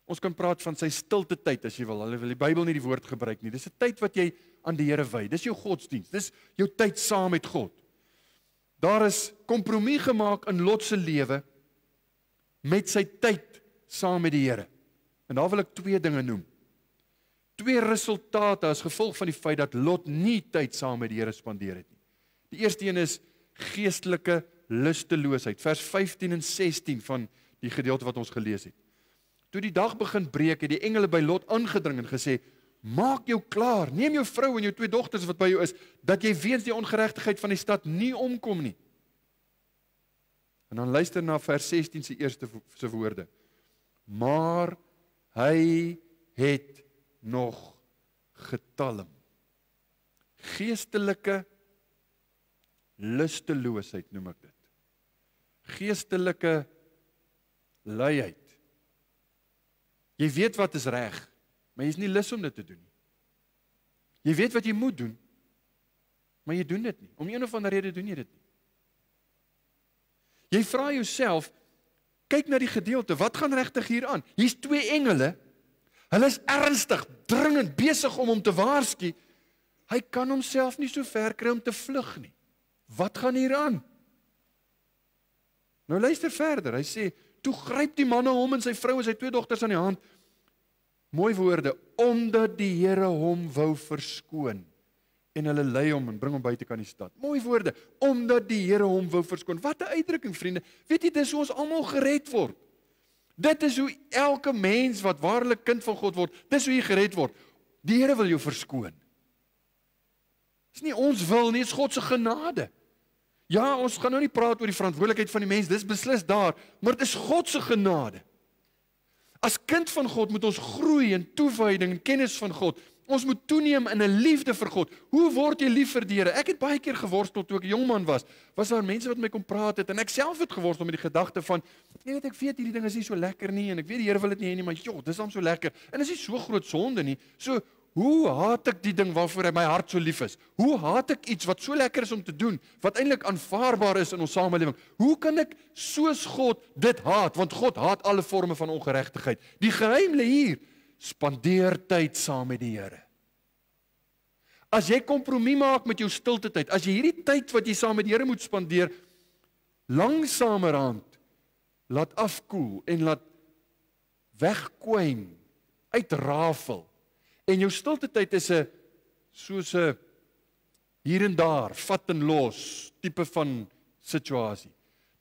Ons kan praat van sy stilte tyd as jy wil. Hulle wil die Bybel nie die woord gebruik nie. Dis 'n tyd wat jy aan die Here wy. Dis jou godsdiens. Dis jou tyd saam met God. Daar is kompromie gemaak in Lot se lewe met sy tyd saam met die Here. En daar wil ek twee dinge noem. Twee resultate as gevolg van die feit dat Lot nie tyd saam met die Here spandeer het nie. Die eerste een is geestelike lusteloosheid. Vers 15 en 16 van die gedeelte wat ons gelees het. Toe die dag begin breek, het die engele by Lot aangedring en gesê, maak jou klaar, neem jou vrou en jou twee dogters wat by jou is, dat jy weens die ongeregtigheid van die stad nie omkom nie. En dan luister na vers 16 se eerste se woorde. Maar hy het nog getalm. Geestelike lusteloosheid noem ek dit. Geestelike luiheid. Jy weet wat is reg, maar jy is nie lus om dit te doen nie. Jy weet wat jy moet doen, maar jy doen dit nie. Om een of ander rede doen jy dit nie. Jy vra jouself, kyk na die gedeelte, wat gaan regtig hier aan? Hier's twee engele, hulle is ernstig, dringend besig om hom te waarsku. Hy kan homself nie so ver kry om te vlug nie. Wat gaan hier aan? Nou luister verder, hy sê, toe gryp die manne hom en sy vrou en sy twee dogters aan die hand. Mooi woorde, omdat die Here hom wou verskoon. En hulle lei hom en bring hom buitekant die stad. Mooi woorde, omdat die Here hom wou verskoon. Wat 'n uitdrukking, vriende. Weet jy, dis hoe ons almal gered word. Dit is hoe elke mens wat waarlik kind van God word, dis hoe jy gered word. Die Here wil jou verskoon. Dis nie ons wil nie, dis God se genade. Ja, ons gaan nou nie praat oor die verantwoordelikheid van die mens, dis beslis daar, maar dit is God se genade. As kind van God moet ons groei in toewyding en kennis van God. Ons moet toeneem in 'n liefde vir God. Hoe word jy lief vir die Here? Ek het baie keer geworstel toe ek 'n jong man was. Was daar mense wat met my kom praat het en ek self het geworstel met die gedagte van, ek weet hierdie ding is nie so lekker nie en ek weet die Here wil dit nie hê nie, maar joh, dis hom so lekker. En dit is nie so groot sonde nie. So hoe haat ek die ding waarvoor hy my hart so lief is? Hoe haat ek iets wat so lekker is om te doen, wat eintlik aanvaarbaar is in ons samelewing? Hoe kan ek soos God dit haat? Want God haat alle forme van ongeregtigheid. Die geheim lê hier, spandeer tyd saam met die Here. As jy kompromie maak met jou stilte tyd, as jy hierdie tyd wat jy saam met die Here moet spandeer, langsamerhand laat afkoel en laat wegkwyn, uitrafel, en jou stilte tyd is soos 'n hier en daar, vat en los, tipe van situasie.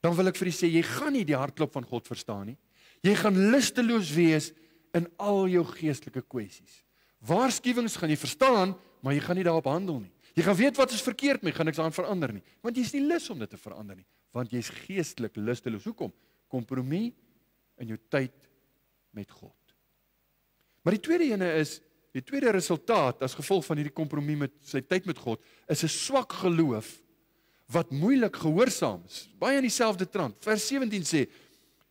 Dan wil ek vir u sê, jy gaan nie die hartklop van God verstaan nie. Jy gaan lusteloos wees in al jou geestelike kwessies. Waarskuwings gaan jy verstaan, maar jy gaan nie daarop handel nie. Jy gaan weet wat is verkeerd, maar jy gaan niks aan verander nie. Want jy is nie lus om dit te verander nie. Want jy is geestelik lusteloos. Hoekom? Kompromie in jou tyd met God. Maar die tweede ene is, die tweede resultaat as gevolg van hierdie kompromie met sy tyd met God, is 'n swak geloof wat moeilik gehoorsaam is. Baie in dieselfde trant. Vers 17 sê,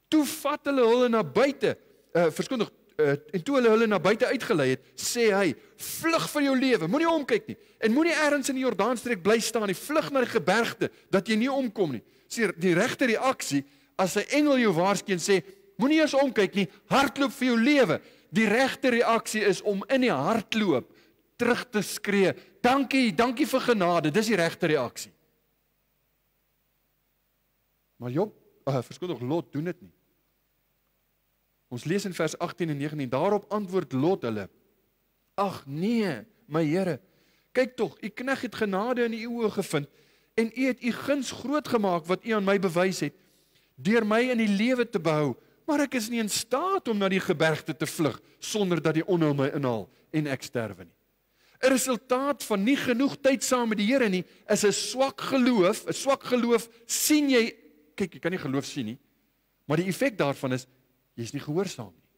toe vat hulle na buite, en toe hulle na buite uitgelei het, sê hy, vlug vir jou lewe, moenie omkyk nie, en moenie ergens in die Jordaanstreek bly staan nie, vlug na die gebergte, dat jy nie omkom nie. Sê, die regte reaksie, as 'n engel jou waarsku en sê, moenie eers omkyk nie, hardloop vir jou lewe. Die regte reaksie is om in die hardloop terug te skree, dankie vir genade, dis die regte reaksie. Maar Lot doen dit nie. Ons lees in vers 18 en 19, daarop antwoord Lot hulle, ag nee, my Here, kyk tog, u knegt het genade in u oë gevind, en u het u guns groot gemaak wat u aan my bewys het, deur my in die lewe te behou, maar ek is nie in staat om na die gebergte te vlug, sonder dat die onheil my inhaal, en ek sterwe nie. 'n Resultaat van nie genoeg tyd saam met die Here nie, is 'n swak geloof. 'n Swak geloof sien jy, kyk, jy kan nie geloof sien nie, maar die effek daarvan is, jy is nie gehoorsaam nie.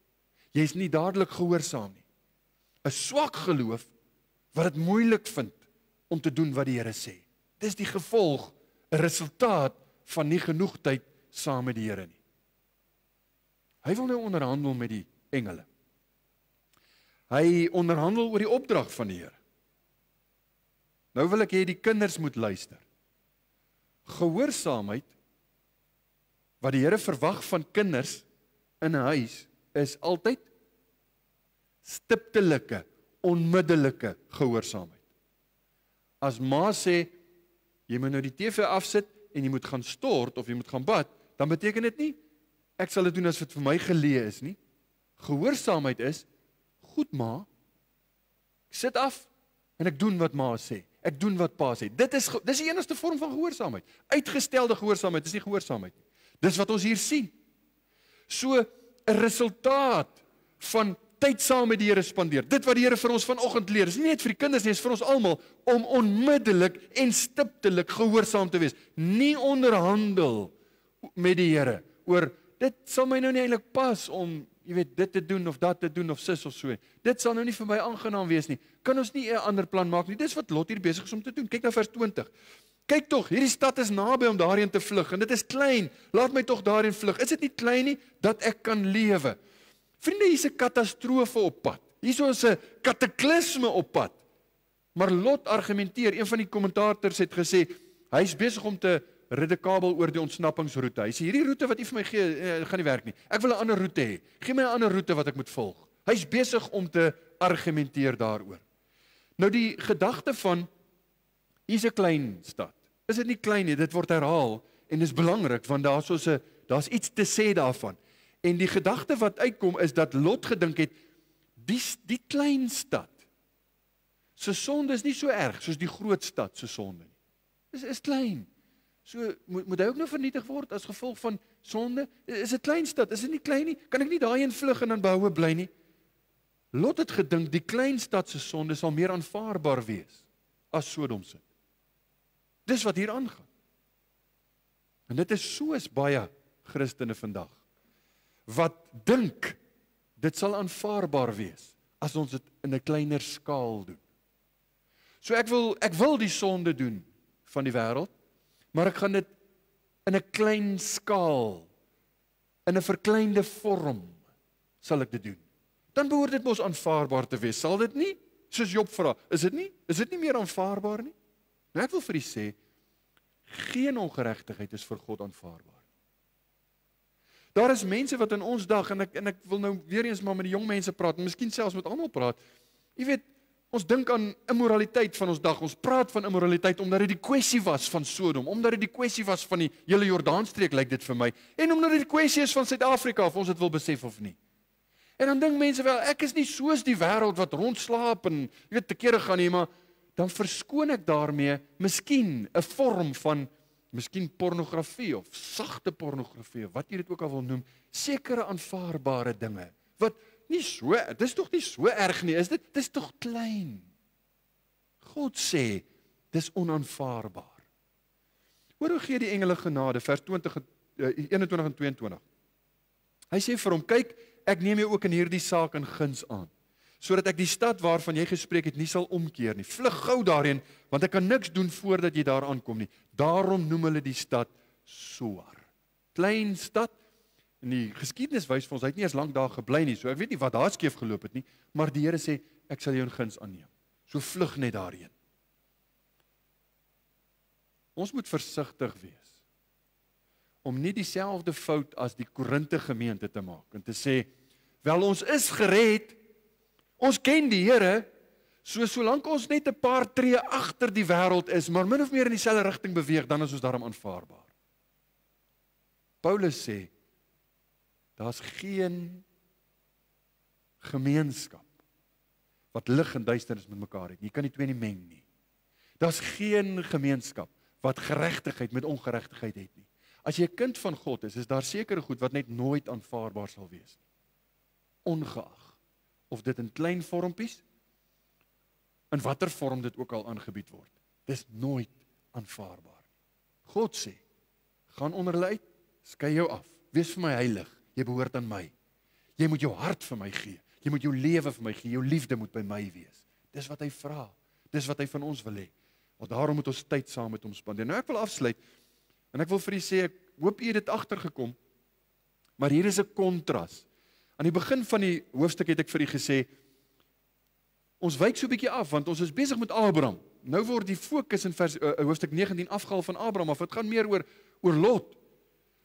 Jy is nie dadelik gehoorsaam nie. 'n Swak geloof, wat dit moeilik vind, om te doen wat die Here sê. Dis die gevolg, 'n resultaat van nie genoeg tyd saam met die Here nie. Hy wil nou onderhandel met die engele. Hy onderhandel oor die opdrag van die Here. Nou wil ek hê die kinders moet luister. Gehoorsaamheid, wat die Here verwag van kinders in 'n huis, is altyd stiptelike, onmiddellike gehoorsaamheid. As ma sê, jy moet nou die TV afsit en jy moet gaan stort of jy moet gaan bad, dan beteken dit nie, ek sal dit doen as dit vir my geleë is nie. Gehoorsaamheid is, goed ma, ek sit af en ek doen wat ma sê. Ek doen wat pa sê. Dis die enigste vorm van gehoorsaamheid. Uitgestelde gehoorsaamheid is nie gehoorsaamheid nie. Dis wat ons hier sien. So 'n resultaat van tyd saam met die Here spandeer. Dit wat die Here vir ons vanoggend leer, is nie net vir die kinders nie, is vir ons almal om onmiddellik en stiptelik gehoorsaam te wees. Nie onderhandel met die Here oor dit sal my nou nie eintlik pas om, jy weet, dit te doen of dat te doen of sis of so. Dit sal nou nie vir my aangenaam wees nie. Kan ons nie 'n ander plan maak nie? Dis wat Lot hier besig is om te doen. Kyk na vers 20. Kyk tog, hierdie stad is naby om daarheen te vlug en dit is klein. Laat my tog daarheen vlug. Is dit nie klein nie dat ek kan lewe? Vriende, hier's 'n katastrofe op pad. Hier's 'n kataklisme op pad. Maar Lot argumenteer, een van die kommentators het gesê, hy's besig om te redekabel oor die ontsnappingsroete. Hy sê, hierdie roete wat u vir my gee, gaan nie werk nie. Ek wil 'n ander roete hê. Gee my 'n ander roete wat ek moet volg. Hy's besig om te argumenteer daaroor. Nou die gedagte van, hier's 'n klein stad. Is dit nie klein nie, dit word herhaal en dis belangrik want daar's iets te sê daarvan. En die gedagte wat uitkom is dat Lot gedink het, die klein stad se sonde is nie so erg soos die groot stad se sonde nie. Is klein. So moet hy ook nou vernietig word as gevolg van sonde? Is 'n klein stad, is dit nie klein nie? Kan ek nie daarheen vlug en dan behoue bly nie? Lot het gedink die klein stad se sonde sal meer aanvaarbaar wees as Sodom se. Dis wat hier aangaan. En dit is soos baie Christene vandag wat dink dit sal aanvaarbaar wees as ons dit in 'n kleiner skaal doen. So ek wil die sonde doen van die wêreld, maar ek gaan dit in 'n klein skaal, in 'n verkleinde vorm sal ek dit doen. Dan behoort dit mos aanvaarbaar te wees, sal dit nie? Soos Job vra, is dit nie meer aanvaarbaar nie? Nou ek wil vir u sê, geen ongeregtigheid is vir God aanvaarbaar. Daar is mense wat in ons dag, en ek wil nou weer eens maar met die jong mense praat, en miskien selfs met almal praat, jy weet, ons dink aan immoraliteit van ons dag, ons praat van immoraliteit omdat dit die kwessie was van Sodom, omdat dit die kwessie was van die hele Jordaanstreek, lyk dit vir my, en omdat dit die kwessie is van Suid-Afrika, of ons dit wil besef of nie. En dan dink mense wel, ek is nie soos die wêreld wat rondslaap en jy weet te kere gaan nie, maar dan verskoon ek daarmee miskien 'n vorm van miskien pornografie of sagte pornografie of wat jy dit ook al wil noem, sekere aanvaarbare dinge wat nie so, dis tog nie so erg nie, is dit? Dis tog klein. God sê dis onaanvaarbaar. Hoor hoe gee die engele genade vers 21 en 22. Hy sê vir hom, kyk, ek neem jou ook in hierdie saak in guns aan, sodat ek die stad waarvan jy gespreek het nie sal omkeer nie. Vlug gou daarheen, want ek kan niks doen voordat jy daar aankom nie. Daarom noem hulle die stad Soar. Klein stad, en die geskiedenis wys vir ons, hy het nie eens lank daar gebly nie, so ek weet nie wat daar skeef geloop het nie, maar die Here sê, ek sal jou in guns aanneem. So vlug net daarheen. Ons moet versigtig wees om nie dieselfde fout as die Korinte gemeente te maak en te sê, wel ons is gered, ons ken die Here, solank ons net 'n paar tree agter die wêreld is, maar min of meer in dieselfde rigting beweeg, dan is ons daarom aanvaarbaar. Paulus sê, daar's geen gemeenskap wat lig en duisternis met mekaar het. Jy kan die twee nie meng nie. Daar's geen gemeenskap wat geregtigheid met ongeregtigheid het nie. As jy 'n kind van God is daar sekere goed wat net nooit aanvaarbaar sal wees nie. Ongeag of dit in klein vormpies, in watter vorm dit ook al aangebied word. Dis nooit aanvaarbaar. God sê, gaan onder hulle uit, skei jou af, wees vir my heilig, jy behoort aan my. Jy moet jou hart vir my gee, jy moet jou lewe vir my gee, jou liefde moet by my wees. Dis wat hy vra, dis wat hy van ons wil hê. Want daarom moet ons tyd saam met hom spandeer. Nou ek wil afsluit, en ek wil vir u sê, ek hoop u het dit agtergekom, maar hier is 'n kontras. Aan die begin van die hoofstuk het ek vir u gesê, ons wyk so 'n bietjie af, want ons is besig met Abraham. Nou word die fokus in hoofstuk 19 afgehaal van Abraham, of dit gaan meer oor Lot.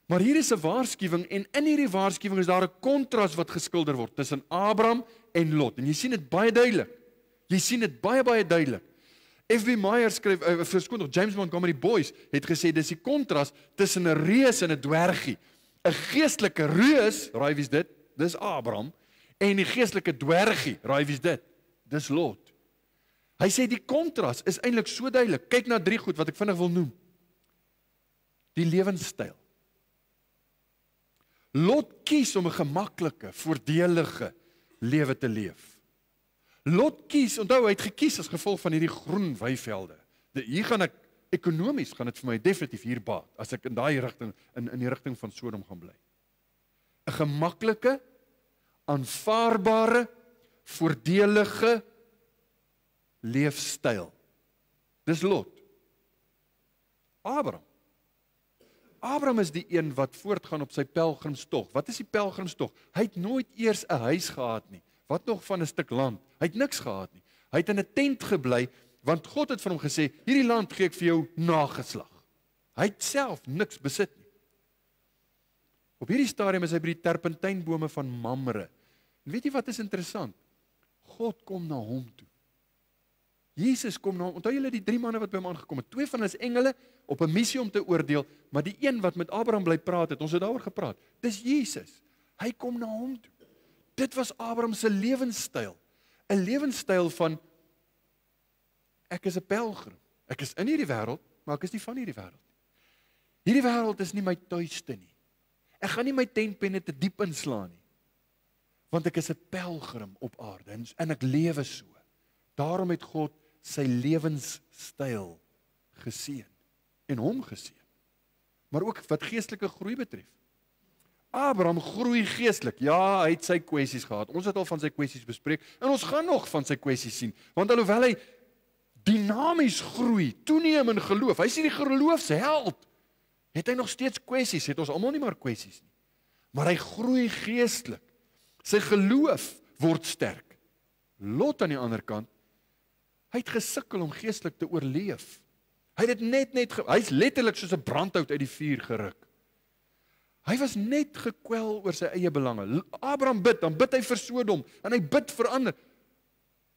Maar hier is 'n waarskuwing, en in hierdie waarskuwing is daar 'n kontras wat geskilder word, tussen Abraham en Lot. En jy sien dit baie duidelik. Jy sien dit baie, baie duidelik. F.B. Meyer skryf, James Montgomery Boyce het gesê, dis die kontras tussen 'n reus en 'n dwergie. 'n Geestelike reus, raai wie's dit? Dis Abraham. En die geestelike dwergie, raai wie's dit? Dis Lot. Hy sê die kontras is eintlik so duidelik. Kyk na 3 goed wat ek vinnig wil noem. Die lewenstyl. Lot kies om 'n gemaklike, voordelige lewe te leef. Lot kies, onthou hy het gekies as gevolg van hierdie groen weivelde. Hier gaan ek, ekonomies gaan dit vir my definitief hier baat, as ek in daai rigting, in die rigting van Sodom gaan bly. 'n Gemaklike, aanvaarbare, voordelige leefstyl. Dis Lot. Abraham is die een wat voortgaan op sy pelgrimstog. Wat is die pelgrimstog? Hy het nooit eers 'n huis gehad nie. Wat nog van 'n stuk land? Hy het niks gehad nie. Hy het in 'n tent gebly, want God het vir hom gesê, hierdie land gee ek vir jou nageslag. Hy het self niks besit nie. Op hierdie stadium is hy by die terpentynbome van Mamre. En weet jy wat is interessant? God kom na hom toe. Jesus kom na hom. Onthou julle die 3 manne wat by hom aangekom het? 2 van hulle is engele op 'n missie om te oordeel, maar die een wat met Abraham bly praat het, ons het daaroor gepraat. Dis Jesus. Hy kom na hom toe. Dit was Abraham se lewenstyl. 'n Lewenstyl van ek is 'n pelgrim. Ek is in hierdie wêreld, maar ek is nie van hierdie wêreld nie. Hierdie wêreld is nie my tuiste nie. Ek gaan nie my tentpenne te diep inslaan nie. Want ek is 'n pelgrim op aarde en ek lewe so. Daarom het God sy lewenstyl geseën en hom geseën. Maar ook wat geestelike groei betref. Abraham groei geestelik. Ja, hy het sy kwessies gehad. Ons het al van sy kwessies bespreek en ons gaan nog van sy kwessies sien. Want alhoewel hy dinamies groei, toeneem in geloof, hy is die geloofsheld, het hy nog steeds kwessies. Het ons almal nie maar kwessies nie. Maar hy groei geestelik. Sy geloof word sterk. Lot aan die ander kant, hy het gesukkel om geestelik te oorleef. Hy het dit hy's letterlik soos 'n brandhout uit die vuur geruk. Hy was net gekwel oor sy eie belange. Abraham bid, dan bid hy vir Sodom, en hy bid vir ander.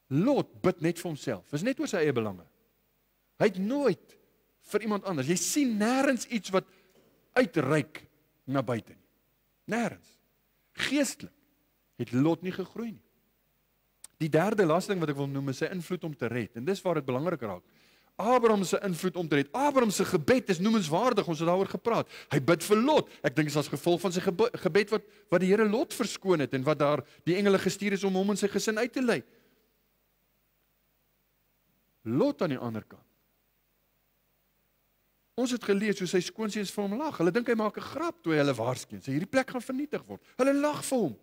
Lot bid net vir homself, is net oor sy eie belange. Hy het nooit vir iemand anders. Jy sien nêrens iets wat uitreik na buite nie. Nêrens. Geestelik het Lot nie gegroei nie. Die derde laaste ding wat ek wil noem is sy invloed om te red. En dis waar dit belangrik raak. Abraham se invloed om te red. Abraham se gebed is noemenswaardig, ons het daaroor gepraat. Hy bid vir Lot. Ek dink dit is as gevolg van sy gebed wat die Here Lot verskoon het en wat daar die engele gestuur is om hom en sy gesin uit te lei. Lot aan die ander kant. Ons het gelees hoe sy skoonseuns vir hom lag. Hulle dink hy maak 'n grap toe hy hulle waarsku. Sê hierdie plek gaan vernietig word. Hulle lag vir hom.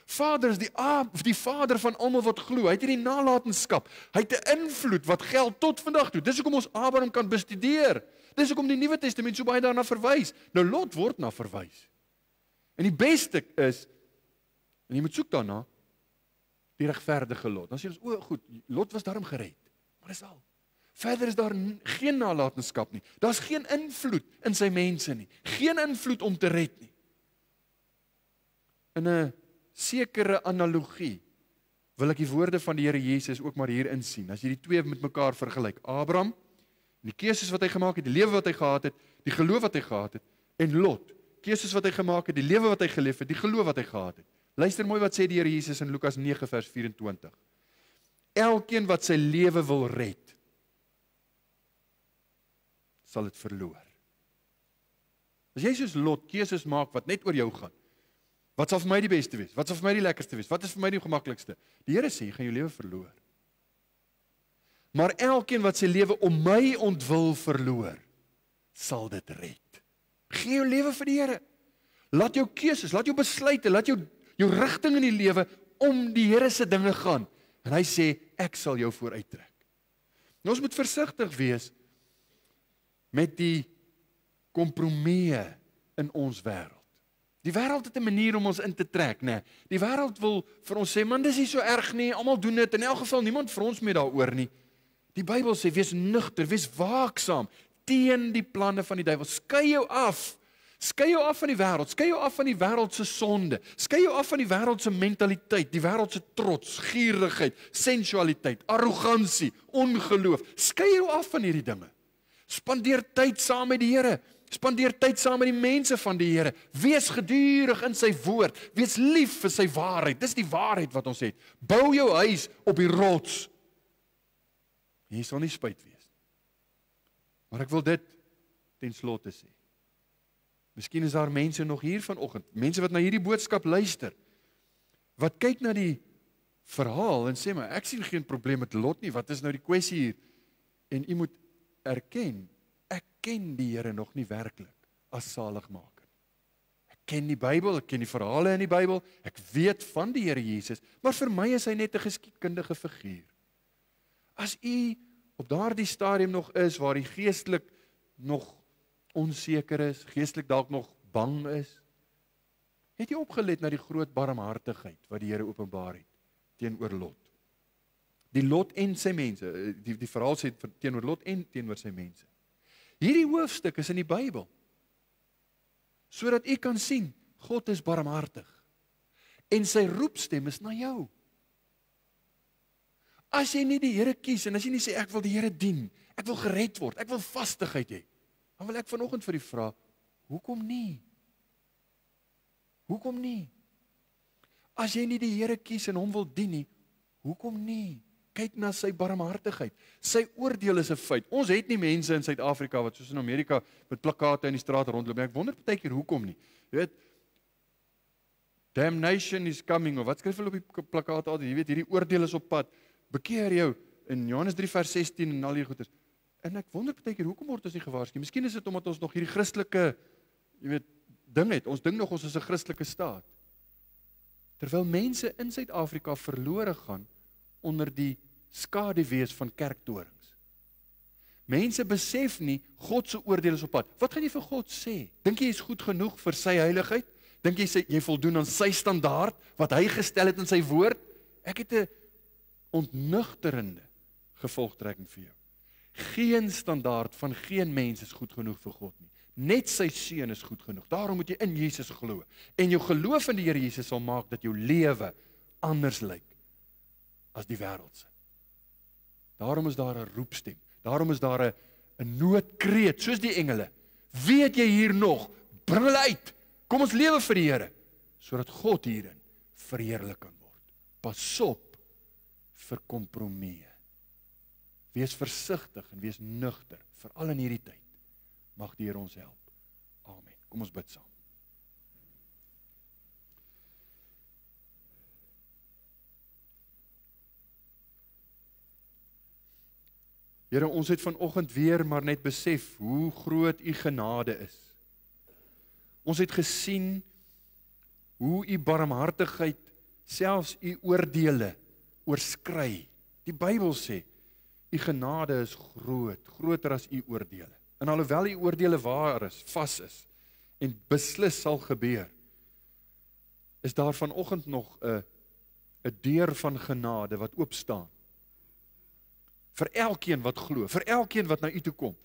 Vader is die vader van almal wat glo. Hy het hierdie nalatenskap. Hy het 'n invloed wat geld tot vandag toe. Dis hoekom ons Abraham kan bestudeer. Dis hoekom die Nuwe Testament so baie daarna verwys. Nou Lot word na verwys. En die beste is, en jy moet soek daarna, die regverdige Lot. Dan sê ons, o goed, Lot was daarom gered. Maar dis al. Verder is daar geen nalatenskap nie. Daar's geen invloed in sy mense nie. Geen invloed om te red nie. In 'n sekere analogie wil ek die woorde van die Here Jesus ook maar hier insien. As jy die twee met mekaar vergelyk, Abraham, die keuses wat hy gemaak het, die lewe wat hy gehad het, die geloof wat hy gehad het, en Lot, keuses wat hy gemaak het, die lewe wat hy geleef het, die geloof wat hy gehad het. Luister mooi wat sê die Here Jesus in Lukas 9 vers 24. Elkeen wat sy lewe wil red, sal dit verloor. As jy soos Lot keuses maak wat net oor jou gaan, wat sal vir my die beste wees? Wat sal vir my die lekkerste wees? Wat is vir my die gemaklikste? Die Here sê, jy gaan jou lewe verloor. Maar elkeen wat sy lewe om my ontwil verloor, sal dit red. Gee jou lewe vir die Here. Laat jou keuses, laat jou besluite, laat jou rigting in die lewe om die Here se dinge gaan. En hy sê, ek sal jou vooruittrek. Nou ons moet versigtig wees met die kompromieë in ons wêreld. Die wêreld het 'n manier om ons in te trek, né? Die wêreld wil vir ons sê, man, dis nie so erg nie, almal doen dit, in elk geval niemand vir ons mee daaroor nie. Die Bybel sê, wees nugter, wees waaksaam teen die planne van die duiwel. Skei jou af. Skei jou af van die wêreld, skei jou af van die wêreld se sonde, skei jou af van die wêreld se mentaliteit, die wêreld se trots, gierigheid, sensualiteit, arrogansie, ongeloof. Skei jou af van hierdie dinge. Spandeer tyd saam met die Here. Spandeer tyd saam met die mense van die Here. Wees gedurig in sy woord. Wees lief vir sy waarheid. Dis die waarheid wat ons het. Bou jou huis op die rots. Jy sal nie spyt wees. Maar ek wil dit ten slotte sê. Miskien is daar mense nog hier vanoggend, mense wat na hierdie boodskap luister, wat kyk na die verhaal en sê, maar ek sien geen probleem met Lot nie, wat is nou die kwessie hier? En u moet erken, ek ken die Here nog nie werklik as saligmaker. Ek ken die Bybel, ek ken die verhale in die Bybel, ek weet van die Here Jesus, maar vir my is hy net 'n geskiedkundige figuur. As u op daardie stadium nog is, waar u geestelik nog onseker is, geestelik dalk nog bang is, het jy opgelet na die groot barmhartigheid wat die Here openbaar het teenoor Lot. Die Lot en sy mense, die verhaal sê teenoor Lot en teenoor sy mense. Hierdie hoofstuk is in die Bybel, sodat u kan sien, God is barmhartig, en sy roepstem is na jou. As jy nie die Here kies, en as jy nie sê, ek wil die Here dien, ek wil gered word, ek wil vastigheid hê, dan wil ek vanoggend vir u vra, hoekom nie? Hoekom nie? As jy nie die Here kies en hom wil dien nie, hoekom nie? Kyk na sy barmhartigheid. Sy oordeel is 'n feit. Ons het nie mense in Suid-Afrika wat soos in Amerika met plakate in die straat rondloop. Ek wonder partykeer hoekom nie. Jy weet, damnation is coming, of wat skryf hulle op die plakate altyd? Jy weet, hierdie oordeel is op pad. Bekeer jou in Johannes 3 vers 16 en al die goeders. En ek wonder partykeer hoekom word ons nie gewaarsku? Miskien is dit omdat ons nog hierdie Christelike, jy weet, ding het. Ons dink nog ons is 'n Christelike staat. Terwyl mense in Suid-Afrika verlore gaan onder die skaduwees van kerktorings. Mense besef nie God se oordeel is op pad. Wat gaan jy vir God sê? Dink jy is goed genoeg vir sy heiligheid? Dink jy voldoen aan sy standaard wat hy gestel het in sy woord? Ek het 'n ontnugterende gevolgtrekking vir jou. Geen standaard van geen mens is goed genoeg vir God nie. Net sy seun is goed genoeg. Daarom moet jy in Jesus glo. En jou geloof in die Here Jesus sal maak dat jou lewe anders lyk as die wêreld se. Daarom is daar 'n roepstem. Daarom is daar 'n noodkreet, soos die engele. Weet jy hier nog? Bring hulle uit. Kom ons lewe vir die Here, sodat God hierin verheerlik kan word. Pas op vir kompromieë. Wees versigtig en wees nugter, veral in hierdie tyd. Mag die Here ons help. Amen. Kom ons bid saam. Here, ons het vanoggend weer maar net besef hoe groot u genade is. Ons het gesien hoe u barmhartigheid selfs u oordeele oorskry. Die Bybel sê, u genade is groot, groter as u oordeele. En alhoewel u oordeele waar is, vas is, en beslis sal gebeur, is daar vanoggend nog 'n deur van genade wat oop staan. Vir elkeen wat glo, vir elkeen wat na u toe kom.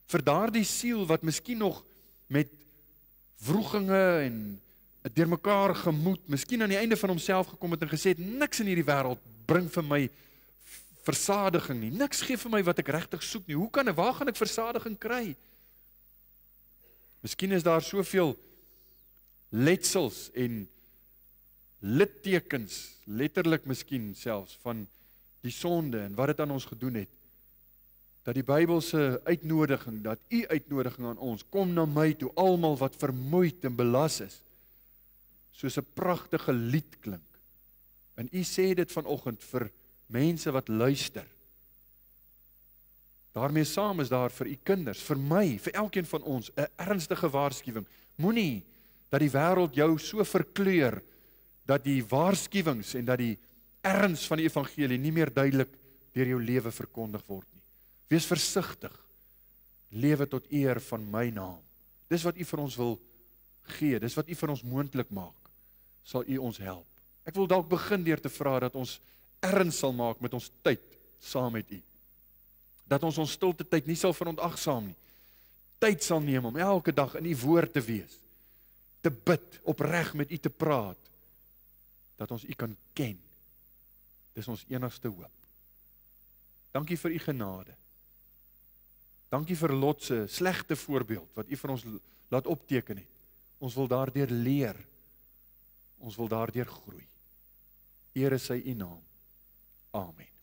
Vir daardie siel wat miskien nog met wroeginge en 'n deurmekaar gemoed, miskien aan die einde van homself gekom het en gesê het, niks in hierdie wêreld bring vir my versadiging nie. Niks gee vir my wat ek regtig soek nie. Waar gaan ek versadiging kry? Miskien is daar soveel letsels en littekens, letterlik miskien selfs, van die sonde en wat dit aan ons gedoen het, dat die Bybelse uitnodiging, dat u uitnodiging aan ons, kom na my toe, almal wat vermoeid en belas is, soos 'n pragtige lied klink. En u sê dit vanoggend vir mense wat luister. Daarmee saam is daar vir u kinders, vir my, vir elkeen van ons, 'n ernstige waarskuwing. Moenie dat die wêreld jou so verkleur, dat die waarskuwings en dat die erns van die evangelie nie meer duidelik deur jou lewe verkondig word nie. Wees versigtig. Lewe tot eer van my naam. Dis wat u vir ons wil gee, dis wat u vir ons moontlik maak. Sal u ons help. Ek wil dalk begin deur te vra dat ons erns sal maak met ons tyd saam met u. Dat ons stilte tyd nie sal verontagsaam nie. Tyd sal neem om elke dag in u woord te wees. Te bid, opreg met u te praat. Dat ons u kan ken. Dis ons enigste hoop. Dankie vir u genade. Dankie vir Lot se slegte voorbeeld wat u vir ons laat opteken het. Ons wil daardeur leer. Ons wil daardeur groei. Eer is sy u naam. Amen.